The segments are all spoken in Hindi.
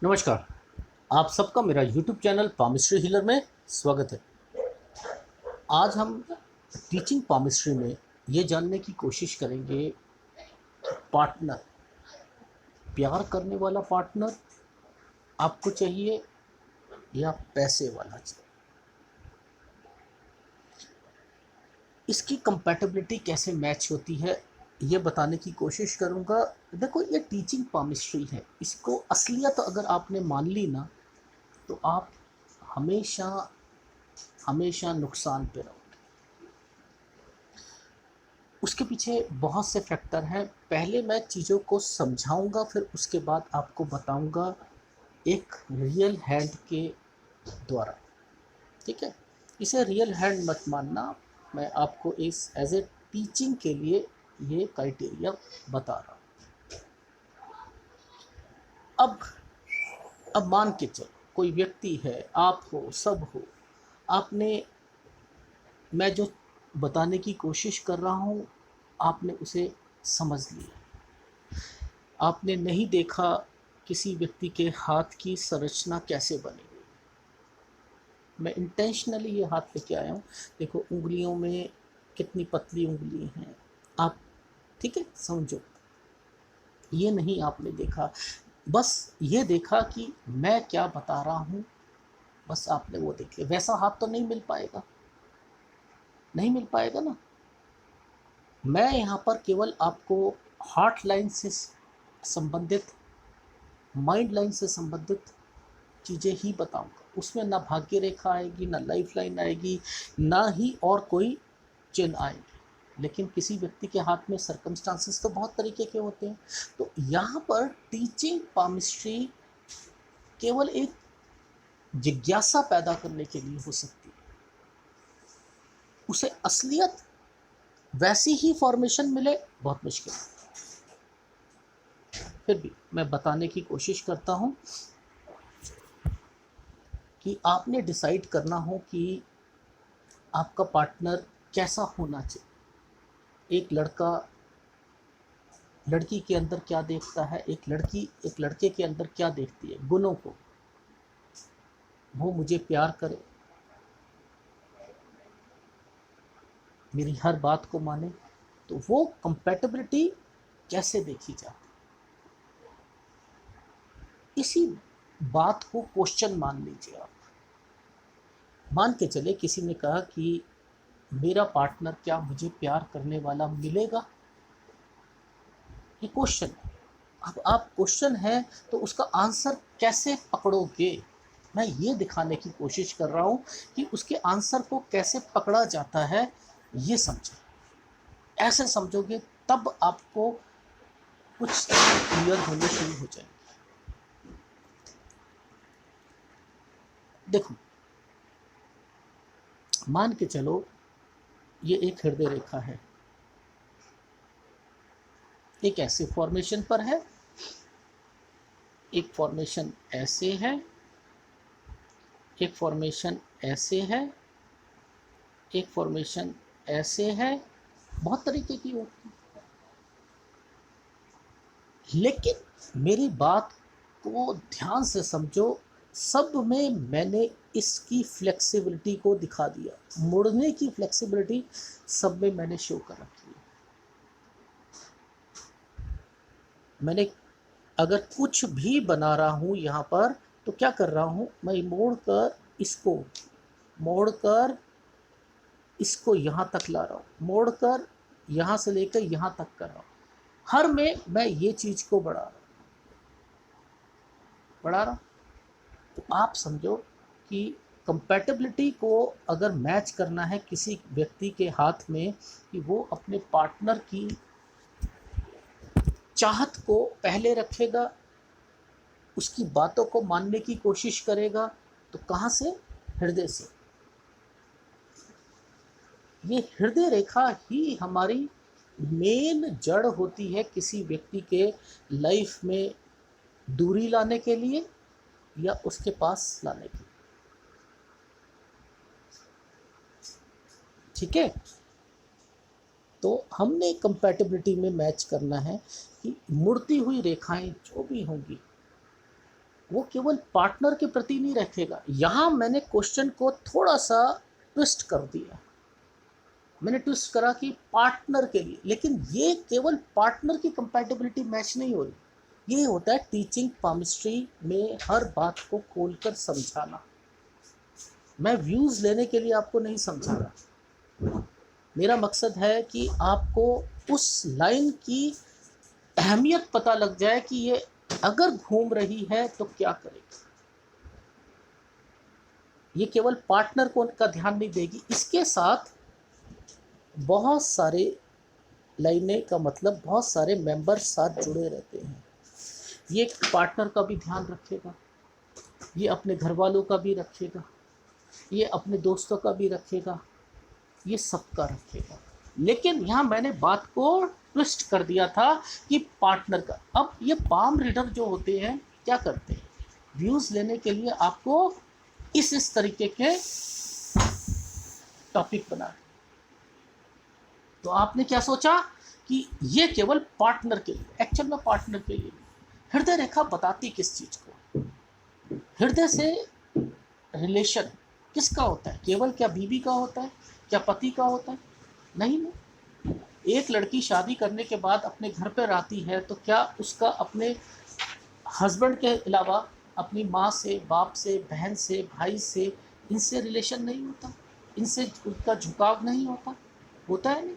नमस्कार। आप सबका मेरा यूट्यूब चैनल पामिस्ट्री हीलर में स्वागत है। आज हम टीचिंग पामिस्ट्री में ये जानने की कोशिश करेंगे, पार्टनर, प्यार करने वाला पार्टनर आपको चाहिए या पैसे वाला चाहिए। इसकी कंपैटिबिलिटी कैसे मैच होती है ये बताने की कोशिश करूँगा। देखो, ये टीचिंग पामिस्ट्री है, इसको असलियत अगर आपने मान ली ना तो आप हमेशा हमेशा नुकसान पे रहोगे। उसके पीछे बहुत से फैक्टर हैं। पहले मैं चीज़ों को समझाऊंगा, फिर उसके बाद आपको बताऊंगा एक रियल हैंड के द्वारा। ठीक है, इसे रियल हैंड मत मानना, मैं आपको इस एज ए टीचिंग के लिए ये क्राइटेरिया बता रहा हूँ। अब मान के चलो कोई व्यक्ति है, आप हो, सब हो, आपने, मैं जो बताने की कोशिश कर रहा हूँ आपने उसे समझ लिया। आपने नहीं देखा किसी व्यक्ति के हाथ की संरचना कैसे बनी हुई। मैं इंटेंशनली ये हाथ लेके आया हूँ। देखो उंगलियों में कितनी पतली उंगली हैं आप, ठीक है, समझो। ये नहीं आपने देखा, बस ये देखा कि मैं क्या बता रहा हूँ, बस आपने वो देख लिया। वैसा हाथ तो नहीं मिल पाएगा, नहीं मिल पाएगा ना। मैं यहाँ पर केवल आपको हार्ट लाइन से संबंधित, माइंड लाइन से संबंधित चीज़ें ही बताऊंगा। उसमें ना भाग्य रेखा आएगी, ना लाइफ लाइन आएगी, ना ही और कोई चिन्ह आएंगे। लेकिन किसी व्यक्ति के हाथ में सर्कमस्टांसेस तो बहुत तरीके के होते हैं। तो यहाँ पर टीचिंग पामिस्ट्री केवल एक जिज्ञासा पैदा करने के लिए हो सकती है। उसे असलियत वैसी ही फॉर्मेशन मिले बहुत मुश्किल है। फिर भी मैं बताने की कोशिश करता हूँ कि आपने डिसाइड करना हो कि आपका पार्टनर कैसा होना चाहिए। एक लड़का लड़की के अंदर क्या देखता है, एक लड़की एक लड़के के अंदर क्या देखती है, गुणों को। वो मुझे प्यार करे, मेरी हर बात को माने, तो वो कंपैटिबिलिटी कैसे देखी जाती। इसी बात को क्वेश्चन मान लीजिए आप। मान के चले किसी ने कहा कि मेरा पार्टनर क्या मुझे प्यार करने वाला मिलेगा। ये क्वेश्चन है। अब आप क्वेश्चन है तो उसका आंसर कैसे पकड़ोगे, मैं ये दिखाने की कोशिश कर रहा हूँ कि उसके आंसर को कैसे पकड़ा जाता है। ये समझे, ऐसे समझोगे तब आपको कुछ चीज़ें क्लियर होने शुरू हो जाएंगी। देखो, मान के चलो ये एक हृदय रेखा है, एक ऐसे फॉर्मेशन पर है, एक फॉर्मेशन ऐसे है, एक फॉर्मेशन ऐसे है, एक फॉर्मेशन ऐसे है, बहुत तरीके की होती है। लेकिन मेरी बात को ध्यान से समझो, सब में मैंने इसकी फ्लेक्सिबिलिटी को दिखा दिया। मुड़ने की फ्लेक्सिबिलिटी सब में मैंने शो कर रखी है। मैंने अगर कुछ भी बना रहा हूँ यहाँ पर तो क्या कर रहा हूँ, मैं मोड़ कर इसको यहाँ तक ला रहा हूँ, मोड़ कर यहाँ से लेकर यहाँ तक कर रहा हूँ। हर में मैं ये चीज़ को बढ़ा रहा हूँ। तो आप समझो कि कंपैटिबिलिटी को अगर मैच करना है किसी व्यक्ति के हाथ में, कि वो अपने पार्टनर की चाहत को पहले रखेगा, उसकी बातों को मानने की कोशिश करेगा, तो कहाँ से? हृदय से। ये हृदय रेखा ही हमारी मेन जड़ होती है किसी व्यक्ति के लाइफ में दूरी लाने के लिए या उसके पास लाने के लिए। ठीक है, तो हमने कंपैटिबिलिटी में मैच करना है कि मुड़ती हुई रेखाएं जो भी होंगी वो केवल पार्टनर के प्रति नहीं रखेगा। यहाँ मैंने क्वेश्चन को थोड़ा सा ट्विस्ट कर दिया, मैंने ट्विस्ट करा कि पार्टनर के लिए, लेकिन ये केवल पार्टनर की कंपैटिबिलिटी मैच नहीं हो रही, ये होता है टीचिंग पामिस्ट्री में हर बात को खोलकर समझाना। मैं व्यूज़ लेने के लिए आपको नहीं समझा रहा, मेरा मकसद है कि आपको उस लाइन की अहमियत पता लग जाए कि ये अगर घूम रही है तो क्या करेगी। ये केवल पार्टनर को का ध्यान नहीं देगी, इसके साथ बहुत सारे लाइनें का मतलब बहुत सारे मेंबर साथ जुड़े रहते हैं। ये पार्टनर का भी ध्यान रखेगा, ये अपने घर वालों का भी रखेगा, ये अपने दोस्तों का भी रखेगा, ये सबका रखेगा। लेकिन यहाँ मैंने बात को ट्विस्ट कर दिया था कि पार्टनर का। अब ये पाम रीडर जो होते हैं क्या करते हैं, व्यूज़ लेने के लिए आपको इस तरीके के टॉपिक बना, तो आपने क्या सोचा कि ये केवल पार्टनर के लिए, एक्चुअल में पार्टनर के लिए। हृदय रेखा बताती किस चीज़ को, हृदय से रिलेशन किसका होता है, केवल क्या बीवी का होता है, क्या पति का होता है, नहीं नहीं। एक लड़की शादी करने के बाद अपने घर पर आती है तो क्या उसका अपने हस्बैंड के अलावा अपनी माँ से, बाप से, बहन से, भाई से, इनसे रिलेशन नहीं होता, इनसे उनका झुकाव नहीं होता, होता है नहीं।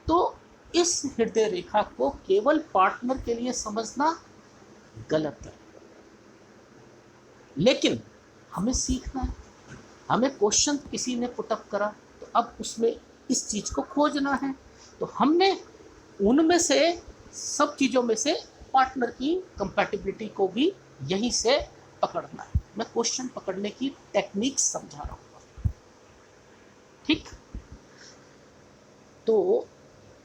तो इस हृदय रेखा को केवल पार्टनर के लिए समझना गलत है, लेकिन हमें सीखना है। हमें क्वेश्चन किसी ने पुटअप करा तो अब उसमें इस चीज़ को खोजना है, तो हमने उनमें से सब चीज़ों में से पार्टनर की कंपैटिबिलिटी को भी यहीं से पकड़ना है। मैं क्वेश्चन पकड़ने की टेक्निक समझा रहा हूँ, ठीक। तो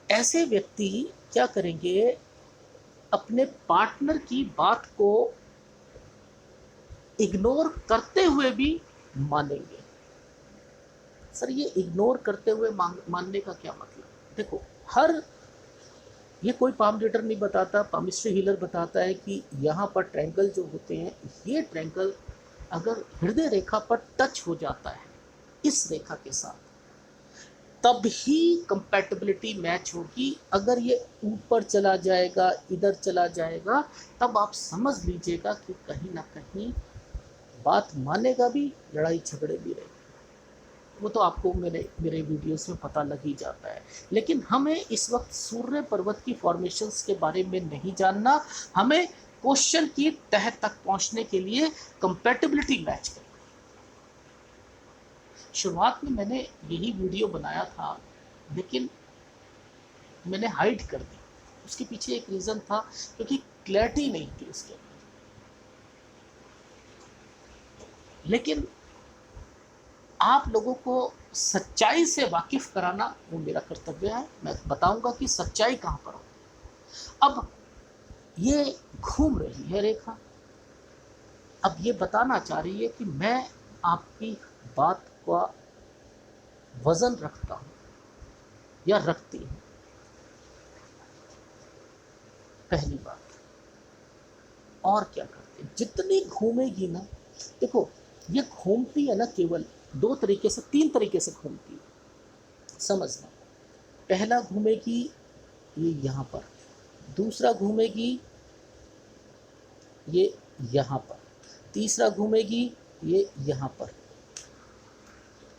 ऐसे व्यक्ति क्या करेंगे, अपने पार्टनर की बात को इग्नोर करते हुए भी मानेंगे। सर ये इग्नोर करते हुए मानने का क्या मतलब, देखो हर, ये कोई पाम रीडर नहीं बताता, पामिस्ट्री हीलर बताता है कि यहाँ पर ट्रायंगल जो होते हैं, ये ट्रायंगल अगर हृदय रेखा पर टच हो जाता है इस रेखा के साथ, तब ही कंपैटिबिलिटी मैच होगी। अगर ये ऊपर चला जाएगा, इधर चला जाएगा, तब आप समझ लीजिएगा कि कहीं ना कहीं बात मानेगा भी, लड़ाई झगड़े भी रहेंगे। वो तो आपको मेरे वीडियोस में पता लग ही जाता है। लेकिन हमें इस वक्त सूर्य पर्वत की फॉर्मेशंस के बारे में नहीं जानना, हमें क्वेश्चन की तह तक पहुंचने के लिए कंपैटिबिलिटी मैच करना। शुरुआत में मैंने यही वीडियो बनाया था, लेकिन मैंने हाइड कर दी। उसके पीछे एक रीज़न था, क्योंकि क्लैरिटी नहीं थी उसके अंदर। लेकिन आप लोगों को सच्चाई से वाकिफ कराना वो मेरा कर्तव्य है। मैं बताऊंगा कि सच्चाई कहाँ पर हो। अब ये घूम रही है रेखा, अब ये बताना चाह रही है कि मैं आपकी बात का वजन रखता हूँ या रखती हूँ। पहली बात, और क्या करते, जितनी घूमेगी ना, देखो ये घूमती है ना, केवल दो तरीके से, तीन तरीके से घूमती है, समझना। पहला घूमेगी ये यहाँ पर, दूसरा घूमेगी ये यहाँ पर, तीसरा घूमेगी ये यहाँ पर,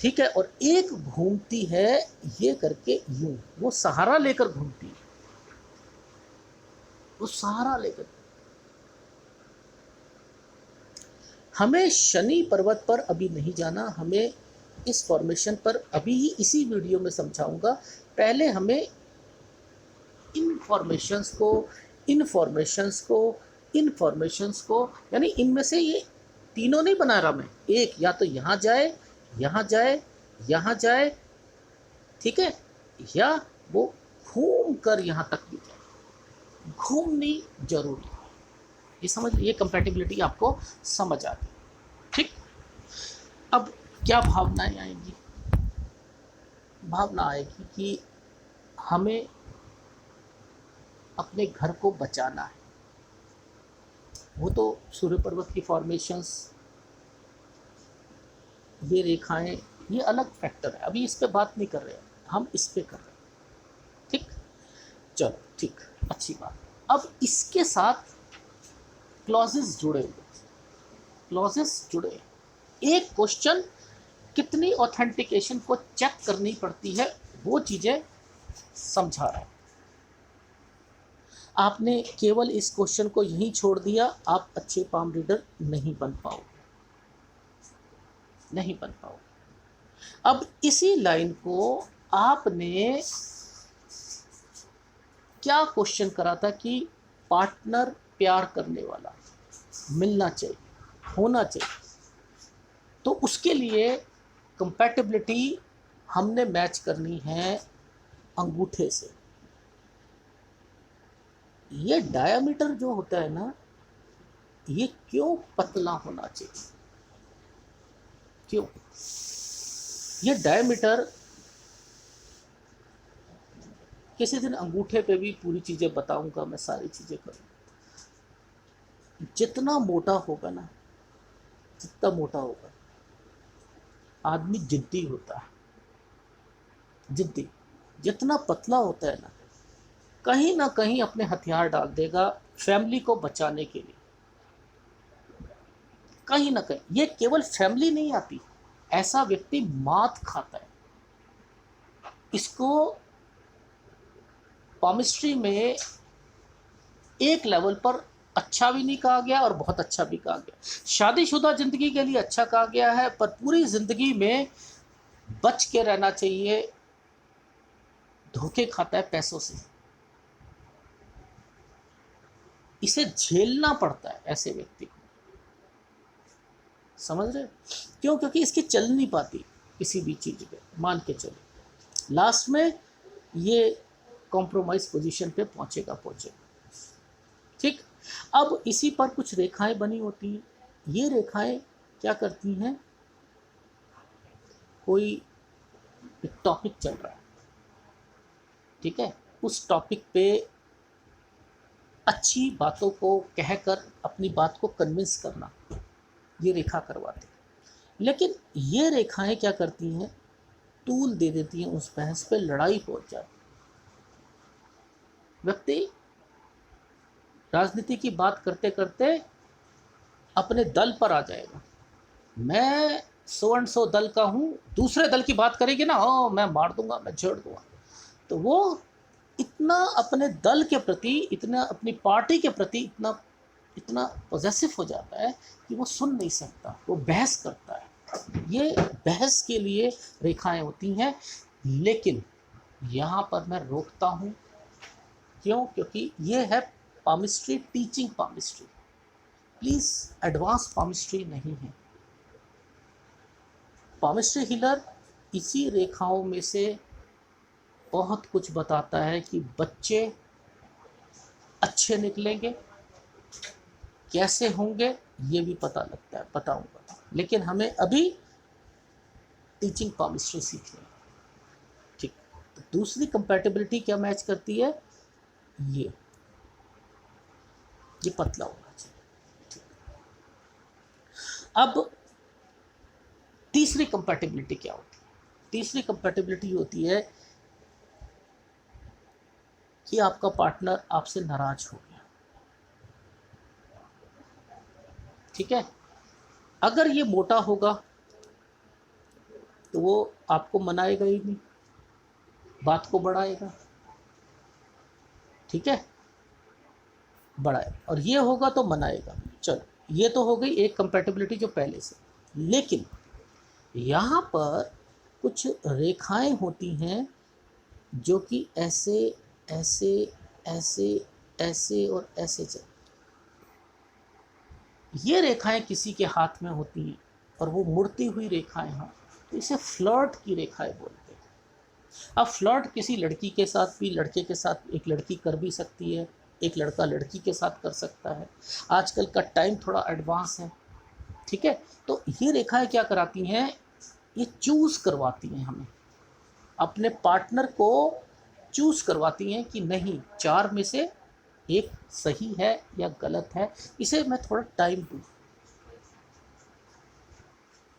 ठीक है। और एक घूमती है ये करके यूं, वो सहारा लेकर घूमती है, वो सहारा लेकर। हमें शनि पर्वत पर अभी नहीं जाना, हमें इस फॉर्मेशन पर अभी ही इसी वीडियो में समझाऊंगा। पहले हमें इनफॉर्मेशंस को यानी इनमें से ये तीनों नहीं बना रहा मैं, एक या तो यहाँ जाए, यहाँ जाए, यहाँ जाए, ठीक है, या वो घूम कर यहाँ तक भी जाए। घूमनी जरूरी है, ये समझ, ये कंपैटिबिलिटी आपको समझ आती है, ठीक। अब क्या भावनाएं आएंगी, भावना आएगी कि हमें अपने घर को बचाना है, वो तो सूर्य पर्वत की फॉर्मेशंस, ये रेखाएं, ये अलग फैक्टर है, अभी इस पे बात नहीं कर रहे हैं, हम इस पे कर रहे हैं। ठीक, चलो ठीक, अच्छी बात। अब इसके साथ क्लॉजेस जुड़े हुए, क्लॉजेस जुड़े, एक क्वेश्चन कितनी ऑथेंटिकेशन को चेक करनी पड़ती है, वो चीजें समझा रहा है। आपने केवल इस क्वेश्चन को यहीं छोड़ दिया, आप अच्छे पाम रीडर नहीं बन पाओगे, नहीं बन पाओगे। अब इसी लाइन को आपने क्या क्वेश्चन करा था कि पार्टनर प्यार करने वाला मिलना चाहिए, होना चाहिए, तो उसके लिए कंपैटिबिलिटी हमने मैच करनी है अंगूठे से। ये डायमीटर जो होता है ना, ये क्यों पतला होना चाहिए, क्यों? ये डायमीटर, किसी दिन अंगूठे पे भी पूरी चीज़ें बताऊंगा मैं, सारी चीज़ें करूँगा। जितना मोटा होगा ना, जितना मोटा होगा, आदमी जिद्दी होता है, जिद्दी। जितना पतला होता है ना कहीं अपने हथियार डाल देगा फैमिली को बचाने के लिए, कहीं ना कहीं। ये केवल फैमिली नहीं आती, ऐसा व्यक्ति मात खाता है। इसको पामिस्ट्री में एक लेवल पर अच्छा भी नहीं कहा गया और बहुत अच्छा भी कहा गया। शादीशुदा जिंदगी के लिए अच्छा कहा गया है, पर पूरी जिंदगी में बच के रहना चाहिए, धोखे खाता है पैसों से, इसे झेलना पड़ता है ऐसे व्यक्ति को, समझ रहे? क्यों? क्योंकि इसकी चल नहीं पाती किसी भी चीज पे, मान के चलो लास्ट में ये कॉम्प्रोमाइज पोजीशन पे पहुंचेगा। ठीक, अब इसी पर कुछ रेखाएं बनी होती हैं। ये रेखाएं क्या करती हैं, कोई एक टॉपिक चल रहा है, ठीक है, उस टॉपिक पे अच्छी बातों को कहकर अपनी बात को कन्विंस करना, ये रेखा करवाते हैं। लेकिन ये रेखाएं क्या करती हैं, टूल दे देती हैं उस बहस पे, लड़ाई हो जाती। व्यक्ति राजनीति की बात करते करते अपने दल पर आ जाएगा, मैं सो एंड सो दल का हूँ, दूसरे दल की बात करेगी ना, मैं मार दूंगा, मैं छेड़ दूंगा। तो वो इतना अपने दल के प्रति, इतना अपनी पार्टी के प्रति इतना इतना पॉजेसिव हो जाता है कि वो सुन नहीं सकता, वो बहस करता है। ये बहस के लिए रेखाएं होती हैं। लेकिन यहाँ पर मैं रोकता हूँ, क्यों? क्योंकि ये है palmistry, teaching palmistry, please advance palmistry नहीं है। पामिस्ट्री हीलर इसी रेखाओं में से बहुत कुछ बताता है कि बच्चे अच्छे निकलेंगे, कैसे होंगे, ये भी पता लगता है, बताऊंगा। लेकिन हमें अभी टीचिंग पामिस्ट्री सीखनी है। ठीक, तो दूसरी कंपैटिबिलिटी क्या मैच करती है, ये पतला होना चाहिए। अब तीसरी कंपैटिबिलिटी क्या होती है? तीसरी कंपैटिबिलिटी होती है कि आपका पार्टनर आपसे नाराज हो गया, ठीक है। अगर ये मोटा होगा तो वो आपको मनाएगा ही नहीं, बात को बढ़ाएगा, ठीक है, बढ़ाएगा। और ये होगा तो मनाएगा। चलो, ये तो हो गई एक कंपैटिबिलिटी जो पहले से। लेकिन यहाँ पर कुछ रेखाएं होती हैं जो कि ऐसे ऐसे ऐसे ऐसे और ऐसे चल, ये रेखाएं किसी के हाथ में होती हैं और वो मुड़ती हुई रेखाएं हों, तो इसे फ्लर्ट की रेखाएं बोलते हैं। अब फ्लर्ट किसी लड़की के साथ भी, लड़के के साथ, एक लड़की कर भी सकती है, एक लड़का लड़की के साथ कर सकता है। आजकल का टाइम थोड़ा एडवांस है, ठीक है। तो ये रेखाएं क्या कराती हैं, ये चूज करवाती हैं हमें, अपने पार्टनर को चूज करवाती हैं कि नहीं, चार में से एक सही है या गलत है, इसे मैं थोड़ा टाइम दूँ।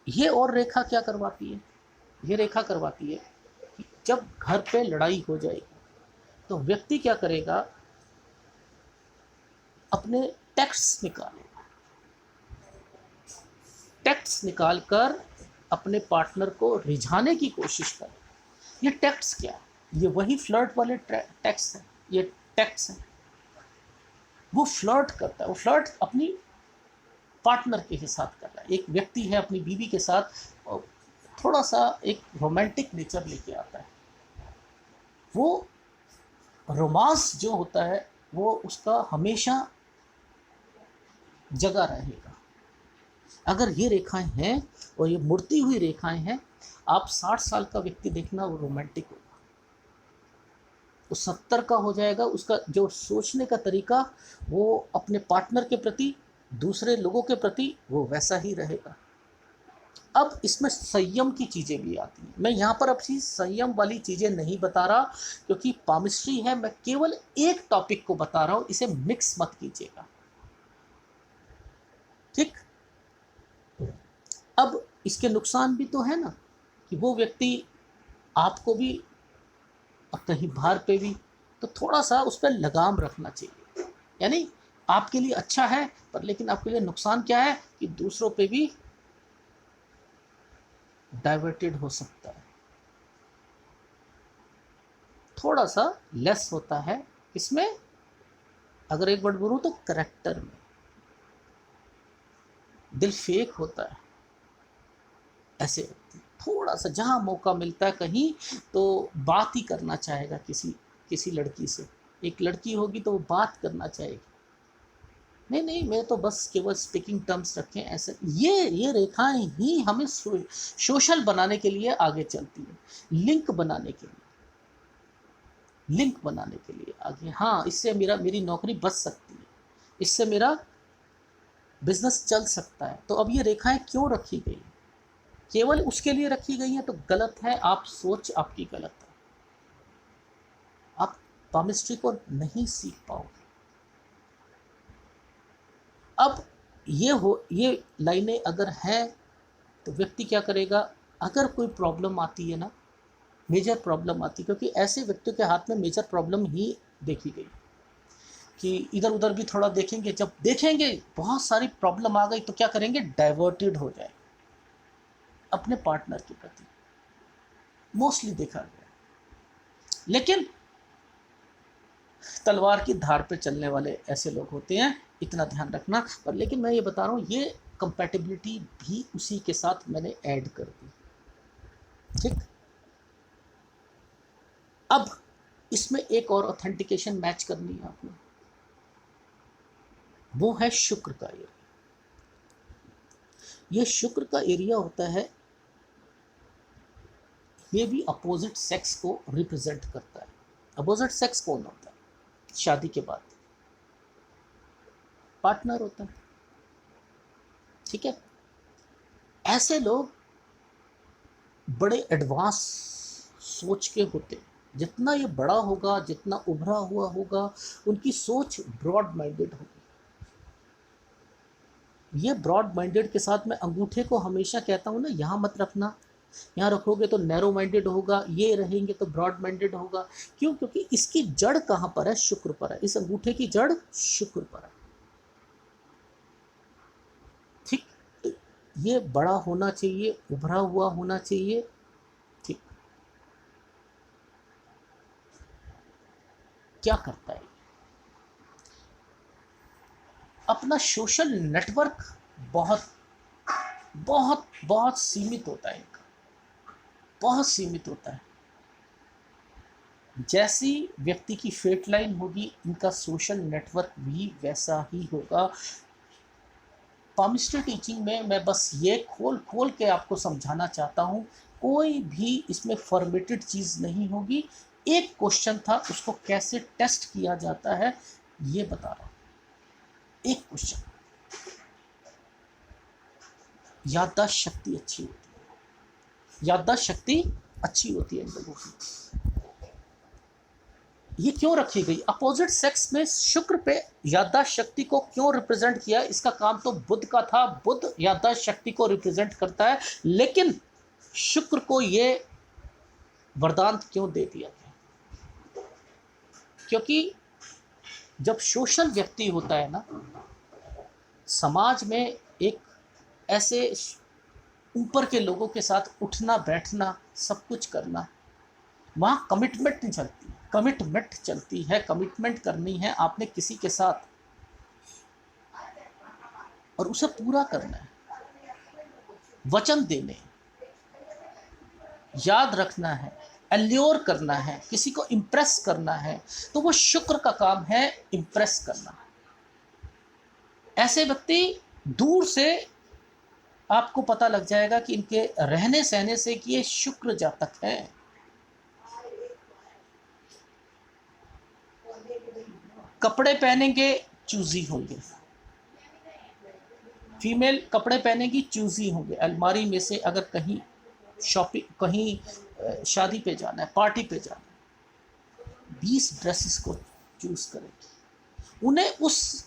ये और रेखा क्या करवाती है, ये रेखा करवाती है कि जब घर पे लड़ाई हो जाएगी तो व्यक्ति क्या करेगा, अपने टेक्स्ट निकालेगा, टेक्स्ट निकालकर अपने पार्टनर को रिझाने की कोशिश करे। ये टेक्स्ट क्या है, ये वही फ्लर्ट वाले टेक्स्ट है, ये टेक्स्ट है। वो फ्लर्ट करता है, वो फ्लर्ट अपनी पार्टनर के साथ कर रहा है। एक व्यक्ति है अपनी बीवी के साथ थोड़ा सा एक रोमांटिक नेचर लेके आता है। वो रोमांस जो होता है वो उसका हमेशा जगा रहेगा। अगर ये रेखाएं हैं और ये मुड़ती हुई रेखाएं हैं, आप 60 साल का व्यक्ति देखना वो रोमांटिक होगा, वो 70 का हो जाएगा। उसका जो सोचने का तरीका वो अपने पार्टनर के प्रति, दूसरे लोगों के प्रति वो वैसा ही रहेगा। अब इसमें संयम की चीज़ें भी आती हैं। मैं यहाँ पर अपनी संयम वाली चीज़ें नहीं बता रहा क्योंकि पामिस्ट्री है, मैं केवल एक टॉपिक को बता रहा हूँ, इसे मिक्स मत कीजिएगा, ठीक। अब इसके नुकसान भी तो है ना, कि वो व्यक्ति आपको भी और कहीं बाहर पे भी, तो थोड़ा सा उस पर लगाम रखना चाहिए। यानी आपके लिए अच्छा है पर लेकिन आपके लिए नुकसान क्या है कि दूसरों पे भी डाइवर्टेड हो सकता है। थोड़ा सा लेस होता है इसमें, अगर एक वर्ड बोलूं तो करेक्टर में। दिल फेक होता है ऐसे, थोड़ा सा जहां मौका मिलता है कहीं तो बात ही करना चाहेगा किसी लड़की से। एक लड़की होगी तो वो बात करना चाहेगी, नहीं नहीं मैं तो बस केवल स्पीकिंग टर्म्स रखें, ऐसे। ये रेखाएं ही हमें सोशल बनाने के लिए आगे चलती है, लिंक बनाने के लिए आगे। हाँ, इससे मेरी नौकरी बच सकती है, इससे मेरा बिजनेस चल सकता है। तो अब ये रेखाएं क्यों रखी गई, केवल उसके लिए रखी गई हैं तो गलत है। आप सोच आपकी गलत है, आप पामिस्ट्री को नहीं सीख पाओगे। अब ये लाइनें अगर हैं तो व्यक्ति क्या करेगा, अगर कोई प्रॉब्लम आती है ना, मेजर प्रॉब्लम आती है, क्योंकि ऐसे व्यक्तियों के हाथ में मेजर प्रॉब्लम ही देखी गई कि इधर उधर भी थोड़ा देखेंगे, जब देखेंगे बहुत सारी प्रॉब्लम आ गई तो क्या करेंगे, डाइवर्टेड हो जाए अपने पार्टनर के प्रति, मोस्टली देखा गया। लेकिन तलवार की धार पे चलने वाले ऐसे लोग होते हैं, इतना ध्यान रखना। पर लेकिन मैं ये बता रहा हूँ, ये कंपैटिबिलिटी भी उसी के साथ मैंने ऐड कर दी, ठीक। अब इसमें एक और ऑथेंटिकेशन मैच करनी है आपने, वो है शुक्र का एरिया। ये शुक्र का एरिया होता है, ये भी अपोजिट सेक्स को रिप्रेजेंट करता है। अपोजिट सेक्स कौन होता है, शादी के बाद पार्टनर होता है, ठीक है। ऐसे लोग बड़े एडवांस सोच के होते हैं, जितना ये बड़ा होगा, जितना उभरा हुआ होगा, उनकी सोच ब्रॉड माइंडेड होगी। ये ब्रॉड माइंडेड के साथ मैं अंगूठे को हमेशा कहता हूँ ना, यहाँ मत रखना, यहाँ रखोगे तो नैरो माइंडेड होगा, ये रहेंगे तो ब्रॉड माइंडेड होगा। क्यों, क्योंकि इसकी जड़ कहाँ पर है, शुक्र पर है। इस अंगूठे की जड़ शुक्र पर है, ठीक। तो ये बड़ा होना चाहिए, उभरा हुआ होना चाहिए, ठीक। क्या करता है, अपना सोशल नेटवर्क बहुत बहुत बहुत सीमित होता है इनका, बहुत सीमित होता है। जैसी व्यक्ति की फेट लाइन होगी, इनका सोशल नेटवर्क भी वैसा ही होगा। पामिस्ट्री टीचिंग में मैं बस ये खोल खोल के आपको समझाना चाहता हूँ, कोई भी इसमें फॉर्मेटेड चीज़ नहीं होगी। एक क्वेश्चन था, उसको कैसे टेस्ट किया जाता है ये बता रहा हूँ। एक क्वेश्चन, याददाश्त शक्ति अच्छी होती है, याददाश्त शक्ति अच्छी होती है इन लोगों की। ये क्यों रखी गई? अपोजिट सेक्स में शुक्र पे याददाश्त शक्ति को क्यों रिप्रेजेंट किया? इसका काम तो बुध का था, बुध याददाश्त शक्ति को रिप्रेजेंट करता है, लेकिन शुक्र को ये वरदान क्यों दे दिया गया? क्योंकि जब सोशल व्यक्ति होता है ना, समाज में एक ऐसे ऊपर के लोगों के साथ उठना बैठना सब कुछ करना, वहाँ कमिटमेंट नहीं चलती, कमिटमेंट चलती है, कमिटमेंट करनी है आपने किसी के साथ और उसे पूरा करना है, वचन देने, याद रखना है, एल्योर करना है, किसी को इम्प्रेस करना है, तो वो शुक्र का काम है इम्प्रेस करना। ऐसे व्यक्ति दूर से आपको पता लग जाएगा कि इनके रहने सहने से कि ये शुक्र जातक है। कपड़े पहनेंगे चूजी होंगे, फीमेल कपड़े पहनेगी चूजी होंगे। अलमारी में से अगर कहीं शॉपिंग, कहीं शादी पे जाना है, पार्टी पे जाना है, 20 ड्रेसेस को चूज करेगी। उन्हें उस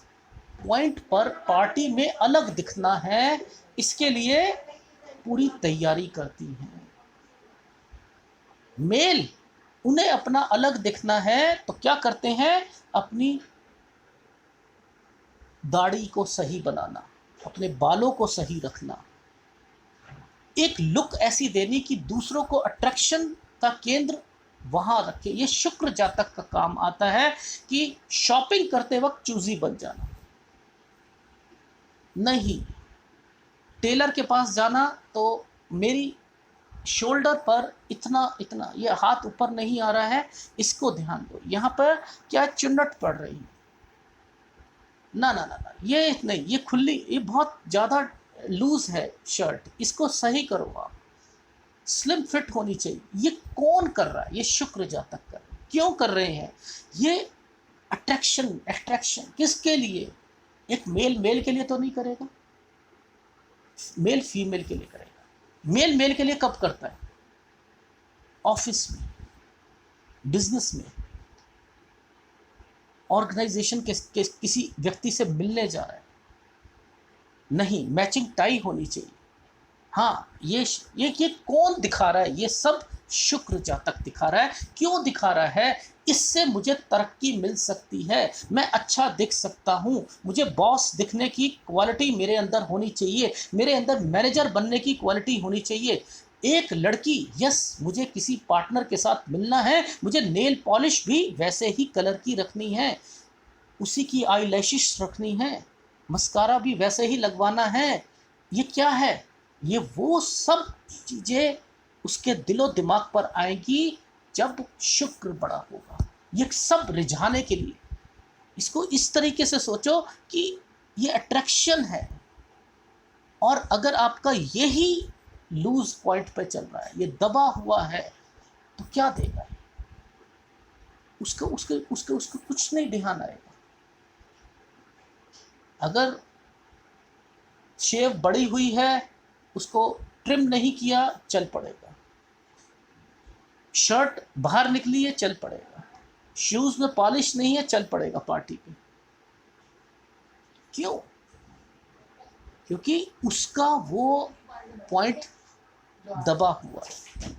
पॉइंट पर पार्टी में अलग दिखना है, इसके लिए पूरी तैयारी करती हैं। मेल, उन्हें अपना अलग दिखना है तो क्या करते हैं? अपनी दाढ़ी को सही बनाना, अपने बालों को सही रखना, एक लुक ऐसी देनी कि दूसरों को अट्रैक्शन का केंद्र वहां रखे। ये शुक्र जातक का काम आता है कि शॉपिंग करते वक्त चूजी बन जाना नहीं। टेलर के पास जाना तो मेरी शोल्डर पर इतना इतना, ये हाथ ऊपर नहीं आ रहा है, इसको ध्यान दो, यहाँ पर क्या चुन्नट पड़ रही है, ना ना ना ना, ये नहीं, ये खुली, ये बहुत ज़्यादा लूज है शर्ट, इसको सही करो आप, स्लिम फिट होनी चाहिए। ये कौन कर रहा है? ये शुक्र जातक कर रहे हैं। क्यों कर रहे हैं ये? अट्रैक्शन, अट्रैक्शन किसके लिए? एक मेल मेल के लिए तो नहीं करेगा, मेल फीमेल के लिए करेगा। मेल मेल के लिए कब करता है? ऑफिस में, बिजनेस में, ऑर्गेनाइजेशन के किसी व्यक्ति से मिलने जा रहा है, नहीं, मैचिंग टाई होनी चाहिए। हाँ, ये कौन दिखा रहा है? ये सब शुक्र जातक दिखा रहा है। क्यों दिखा रहा है? इससे मुझे तरक्की मिल सकती है, मैं अच्छा दिख सकता हूँ, मुझे बॉस दिखने की क्वालिटी मेरे अंदर होनी चाहिए, मेरे अंदर मैनेजर बनने की क्वालिटी होनी चाहिए। एक लड़की, यस, मुझे किसी पार्टनर के साथ मिलना है, मुझे नेल पॉलिश भी वैसे ही कलर की रखनी है, उसी की आई लैशेस रखनी है, मस्कारा भी वैसे ही लगवाना है। ये क्या है? ये वो सब चीज़ें उसके दिलो दिमाग पर आएंगी जब शुक्र बड़ा होगा। ये सब रिझाने के लिए इसको इस तरीके से सोचो कि ये अट्रैक्शन है, और अगर आपका यही लूज पॉइंट पे चल रहा है, ये दबा हुआ है, तो क्या देगा? उसको उसके उसके उसको कुछ नहीं ध्यान आएगा। अगर शेव बड़ी हुई है, उसको ट्रिम नहीं किया, चल पड़ेगा। शर्ट बाहर निकली है, चल पड़ेगा। शूज में पॉलिश नहीं है, चल पड़ेगा पार्टी पे। क्यों? क्योंकि उसका वो पॉइंट दबा हुआ है।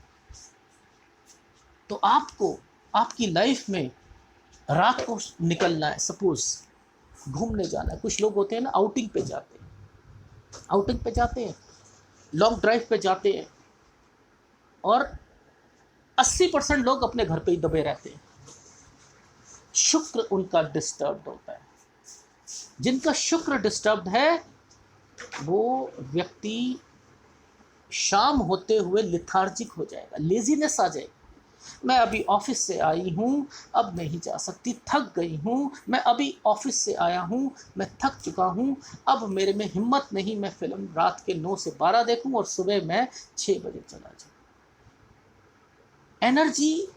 तो आपको आपकी लाइफ में रात को निकलना है, सपोज घूमने जाना है। कुछ लोग होते हैं ना, आउटिंग पे जाते हैं, आउटिंग पे जाते हैं, लॉन्ग ड्राइव पे जाते हैं, और 80% लोग अपने घर पे ही दबे रहते हैं। शुक्र उनका डिस्टर्ब होता है। जिनका शुक्र डिस्टर्ब है, वो व्यक्ति शाम होते हुए लिथार्जिक हो जाएगा, लेजीनेस आ जाएगी। मैं अभी ऑफिस से आई हूँ, अब नहीं जा सकती, थक गई हूँ, मैं अभी ऑफिस से आया हूँ, मैं थक चुका हूँ, अब मेरे में हिम्मत नहीं, मैं फिल्म रात के 9 से 12 देखूँ और सुबह मैं 6 बजे चला जाऊँ। एनर्जी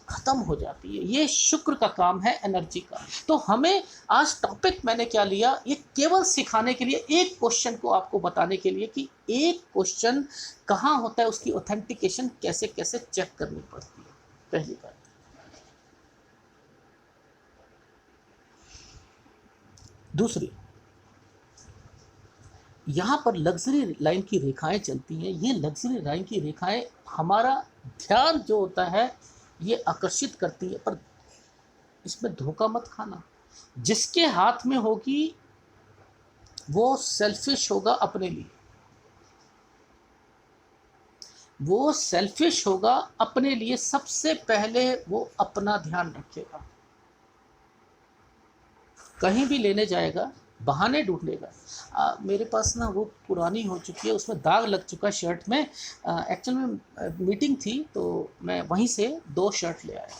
खत्म हो जाती है। ये शुक्र का काम है, एनर्जी का। तो हमें आज टॉपिक मैंने क्या लिया, ये केवल सिखाने के लिए, एक क्वेश्चन को आपको बताने के लिए कि एक क्वेश्चन कहाँ होता है, उसकी ऑथेंटिकेशन कैसे कैसे चेक करनी पड़ती है। पहली बात। दूसरी, यहाँ पर लग्जरी लाइन की रेखाएं चलती हैं। ये लग्जरी लाइन की रेखाएं हमारा ध्यान जो होता है ये आकर्षित करती है, पर इसमें धोखा मत खाना। जिसके हाथ में होगी वो सेल्फिश होगा अपने लिए, वो सेल्फिश होगा अपने लिए। सबसे पहले वो अपना ध्यान रखेगा, कहीं भी लेने जाएगा बहाने ढूंढेगा। मेरे पास ना वो पुरानी हो चुकी है, उसमें दाग लग चुका है शर्ट में। एक्चुअल में मीटिंग थी तो मैं वहीं से 2 शर्ट ले आया।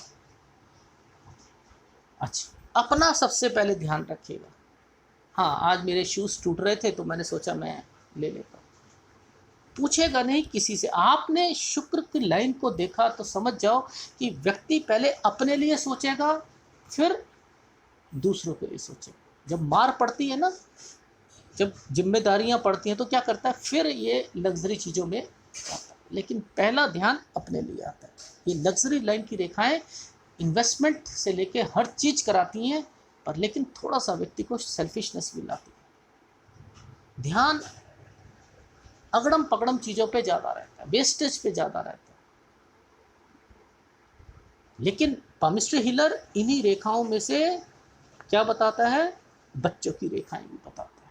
अच्छा, अपना सबसे पहले ध्यान रखिएगा। हाँ, आज मेरे शूज़ टूट रहे थे तो मैंने सोचा मैं ले लेता हूँ। पूछेगा नहीं किसी से। आपने शुक्र की लाइन को देखा तो समझ जाओ कि व्यक्ति पहले अपने लिए सोचेगा, फिर दूसरों के लिए सोचेगा। जब मार पड़ती है ना, जब जिम्मेदारियां पड़ती हैं तो क्या करता है, फिर ये लग्जरी चीज़ों में आता है, लेकिन पहला ध्यान अपने लिए आता है। ये लग्जरी लाइन की रेखाएं इन्वेस्टमेंट से लेके हर चीज़ कराती हैं, पर लेकिन थोड़ा सा व्यक्ति को सेल्फिशनेस भी लाती है। ध्यान अगड़म पगड़म चीज़ों पे ज़्यादा रहता है, वेस्टेज पे ज़्यादा रहता है। लेकिन पामिस्ट्री हीलर इन्हीं रेखाओं में से क्या बताता है, बच्चों की रेखाएं भी बताता है।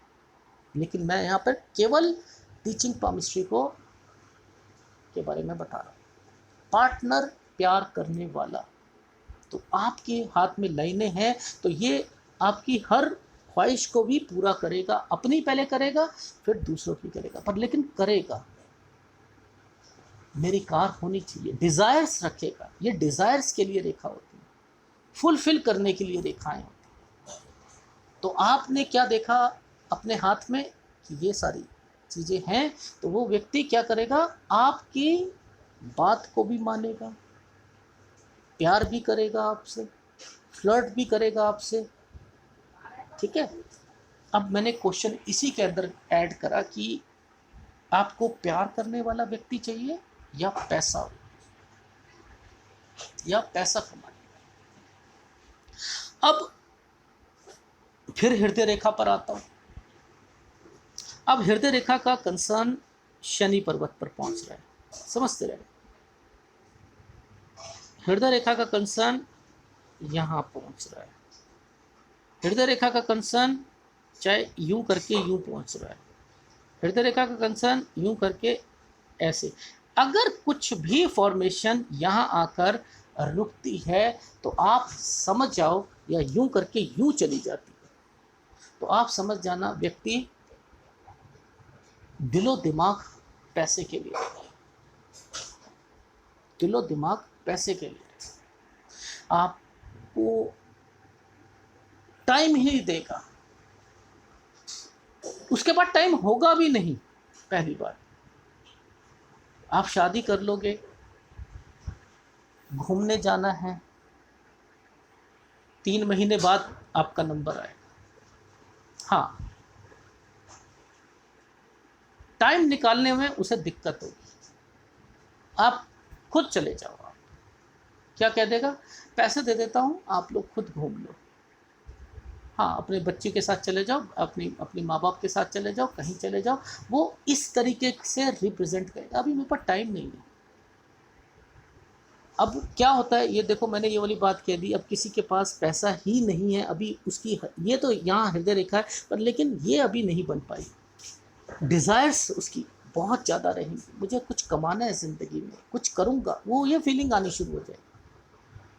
लेकिन मैं यहाँ पर केवल टीचिंग पामिस्ट्री को के बारे में बता रहा हूँ। पार्टनर प्यार करने वाला, तो आपके हाथ में लाइनें हैं तो ये आपकी हर ख्वाहिश को भी पूरा करेगा। अपनी पहले करेगा, फिर दूसरों की करेगा, पर लेकिन करेगा। मेरी कार होनी चाहिए, डिज़ायर्स रखेगा। ये डिज़ायर्स के लिए रेखा होती है, फुलफिल करने के लिए रेखाएं होती हैं। तो आपने क्या देखा अपने हाथ में कि ये सारी चीज़ें हैं, तो वो व्यक्ति क्या करेगा, आपकी बात को भी मानेगा, प्यार भी करेगा आपसे, फ्लर्ट भी करेगा आपसे। ठीक है। अब मैंने क्वेश्चन इसी के अंदर ऐड करा कि आपको प्यार करने वाला व्यक्ति चाहिए या पैसा कमाने। अब फिर हृदय रेखा पर आता हूं। अब हृदय रेखा का कंसर्न शनि पर्वत पर पहुंच रहा है, समझते रहे। हृदय रेखा का कंसर्न यहां पहुंच रहा है। हृदय रेखा का कंसर्न चाहे यूं करके यूं पहुंच रहा है। हृदय रेखा का कंसर्न यूं करके ऐसे। अगर कुछ भी फॉर्मेशन यहां आकर रुकती है तो आप समझ जाओ, या यूं करके यूं चली जाती है तो आप समझ जाना व्यक्ति दिलो दिमाग पैसे के लिए, दिलो दिमाग पैसे के लिए आपको टाइम ही देगा। उसके बाद टाइम होगा भी नहीं। पहली बार आप शादी कर लोगे, घूमने जाना है, 3 महीने बाद आपका नंबर आएगा। हाँ, टाइम निकालने में उसे दिक्कत होगी। आप खुद चले जाओ। आप क्या कह देगा, पैसे दे देता हूँ, आप लोग खुद घूम लो। हाँ, अपने बच्चे के साथ चले जाओ, अपनी माँ बाप के साथ चले जाओ, कहीं चले जाओ। वो इस तरीके से रिप्रेजेंट करेगा। अभी मेरे पास टाइम नहीं है। अब क्या होता है, ये देखो मैंने ये वाली बात कह दी। अब किसी के पास पैसा ही नहीं है अभी, उसकी ये तो यहाँ हृदय रेखा है, पर लेकिन ये अभी नहीं बन पाई। डिज़ायर्स उसकी बहुत ज़्यादा रहेंगी, मुझे कुछ कमाना है ज़िंदगी में, कुछ करूँगा, वो ये फीलिंग आनी शुरू हो जाएगी।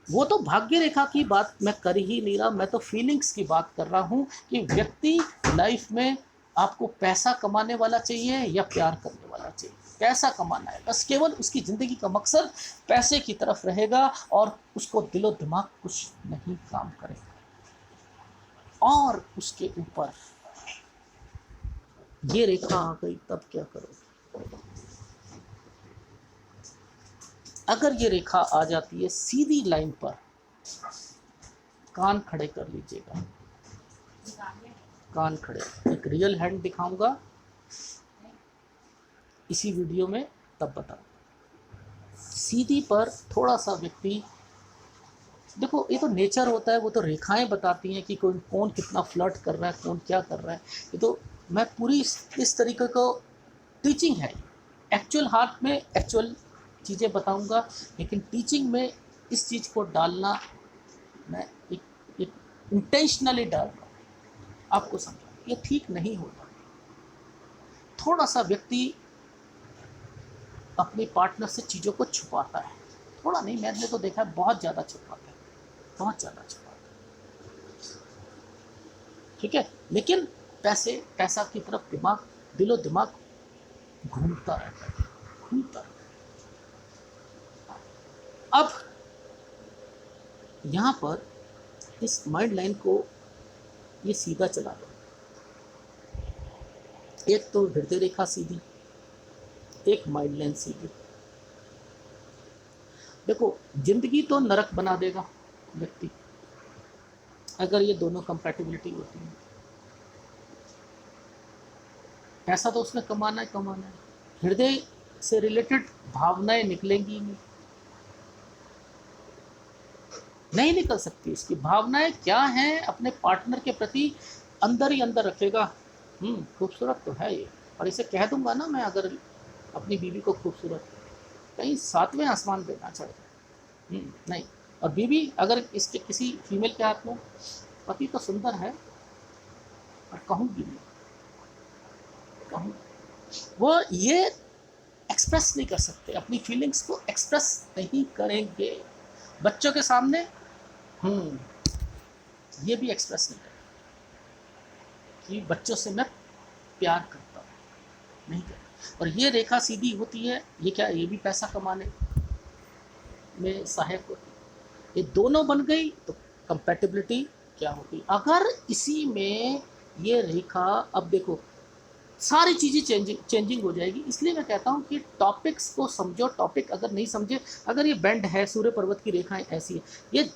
वो तो भाग्य रेखा की बात मैं कर ही नहीं रहा, मैं तो फीलिंग्स की बात कर रहा हूँ कि व्यक्ति लाइफ में आपको पैसा कमाने वाला चाहिए या प्यार करने वाला चाहिए। पैसा कमाना है बस, केवल उसकी ज़िंदगी का मकसद पैसे की तरफ रहेगा और उसको दिलो दिमाग कुछ नहीं काम करेगा। और उसके ऊपर ये रेखा आ गई तब क्या करोगे? अगर ये रेखा आ जाती है सीधी लाइन पर, कान खड़े कर लीजिएगा। कान खड़े, एक रियल हैंड दिखाऊंगा इसी वीडियो में, तब बताऊंगा। सीधी पर थोड़ा सा व्यक्ति देखो ये तो नेचर होता है, वो तो रेखाएं बताती हैं कि कौन कौन कितना फ्लर्ट कर रहा है, कौन क्या कर रहा है। ये तो मैं पूरी इस तरीके को टीचिंग है, एक्चुअल हाथ में एक्चुअल चीज़ें बताऊंगा, लेकिन टीचिंग में इस चीज़ को डालना मैं एक इंटेंशनली डाल रहा हूँ आपको समझा, ये ठीक नहीं होता। थोड़ा सा व्यक्ति अपने पार्टनर से चीज़ों को छुपाता है, थोड़ा नहीं, मैंने तो देखा है बहुत ज़्यादा छुपाता है, बहुत ज़्यादा छुपाता है, ठीक है। लेकिन पैसा की तरफ दिमाग, दिलो दिमाग घूमता रहता है, घूमता रहता है। अब यहाँ पर इस माइंड लाइन को ये सीधा चला दो, एक तो हृदय रेखा सीधी, एक माइंड लाइन सीधी। देखो जिंदगी तो नरक बना देगा व्यक्ति अगर ये दोनों कंपैटिबिलिटी होती है। पैसा तो उसने कमाना है, कमाना है, हृदय से रिलेटेड भावनाएं निकलेंगी नहीं निकल सकती। इसकी भावनाएं क्या हैं अपने पार्टनर के प्रति, अंदर ही अंदर रखेगा। खूबसूरत तो है ये, और इसे कह दूंगा ना मैं अगर अपनी बीवी को खूबसूरत, कहीं 7वें आसमान पे ना चढ़ जाए, नहीं। और बीवी अगर इसके किसी फीमेल के हाथ में, पति तो सुंदर है और कहूँगी नहीं, कहूँ वो ये एक्सप्रेस नहीं कर सकते, अपनी फीलिंग्स को एक्सप्रेस नहीं करेंगे बच्चों के सामने, ये भी एक्सप्रेस नहीं करेंगे कि बच्चों से मैं प्यार करता हूँ, नहीं करता। और ये रेखा सीधी होती है, ये क्या, ये भी पैसा कमाने में सहायक होती है। ये दोनों बन गई तो कंपैटिबिलिटी क्या होती। अगर इसी में ये रेखा, अब देखो सारी चीज़ें चेंजिंग हो जाएगी। इसलिए मैं कहता हूँ कि टॉपिक्स को समझो, टॉपिक अगर नहीं समझे, अगर ये बैंड है, सूर्य पर्वत की रेखाएं ऐसी है, ये